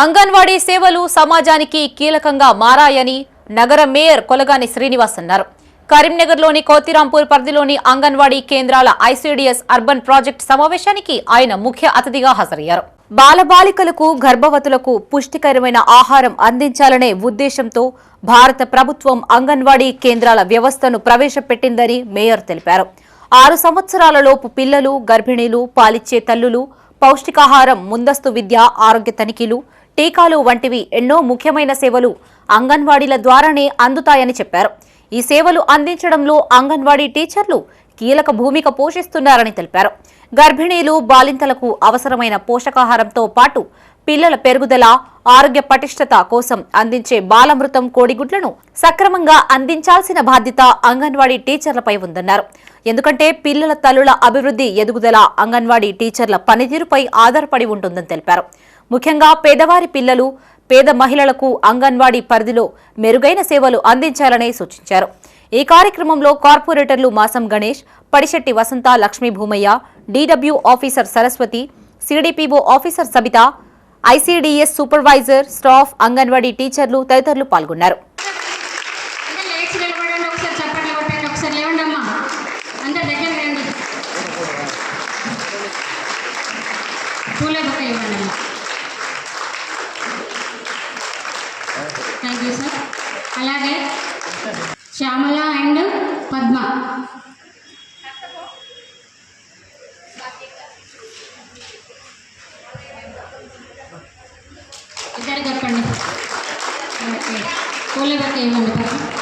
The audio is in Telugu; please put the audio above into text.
అంగన్వాడీ సేవలు సమాజానికి కీలకంగా మారాయని నగర మేయర్ కొలగాని శ్రీనివాస్ అన్నారు. కరీంనగర్లోని కోతిరాంపూర్ పరిధిలోని అంగన్వాడీ కేంద్రాల ఐసీడీఎస్ అర్బన్ ప్రాజెక్ట్ సమావేశానికి ఆయన ముఖ్య అతిథిగా హాజరయ్యారు. బాలబాలికలకు గర్భవతులకు పుష్టికరమైన ఆహారం అందించాలనే ఉద్దేశంతో భారత ప్రభుత్వం అంగన్వాడీ కేంద్రాల వ్యవస్థను ప్రవేశపెట్టిందని మేయర్ తెలిపారు. 6 సంవత్సరాలలోపు పిల్లలు, గర్భిణీలు, పాలిచ్చే తల్లులు పౌష్టికాహారం, ముందస్తు విద్య, ఆరోగ్య తనిఖీలు, టీకాలు వంటివి ఎన్నో ముఖ్యమైన సేవలు అంగన్వాడీల ద్వారానే అందుతాయని చెప్పారు. ఈ సేవలు అందించడంలో అంగన్వాడీ టీచర్లు కీలక భూమిక పోషిస్తున్నారని తెలిపారు. గర్భిణీలు, బాలింతలకు అవసరమైన పోషకాహారంతో పాటు పిల్లల పెరుగుదల, ఆరోగ్య పటిష్టత కోసం అందించే బాలమృతం కోడిగుడ్లను సక్రమంగా అందించాల్సిన బాధ్యత అంగన్వాడీ టీచర్లపై ఉందన్నారు. ఎందుకంటే పిల్లల తల్లుల అభివృద్ధి, ఎదుగుదల అంగన్వాడీ టీచర్ల పనితీరుపై ఆధారపడి ఉంటుందని తెలిపారు. ముఖ్యంగా పేదవారి పిల్లలు, పేద మహిళలకు అంగన్వాడీ పరిధిలో మెరుగైన సేవలు అందించాలని సూచించారు. ఈ కార్యక్రమంలో కార్పొరేటర్లు Masam Ganesh, Padishetti Vasantha, Lakshmi Bhoomaiah, DW officer Saraswathi, CDPO officer Sabitha, ICDS supervisor, staff, anganwadi టీచర్లు తదితరులు పాల్గొన్నారు. అలాగే శ్యామల అండ్ పద్మ. ఇద్దరు చెప్పండి. పూల బొకే ఇవ్వండి.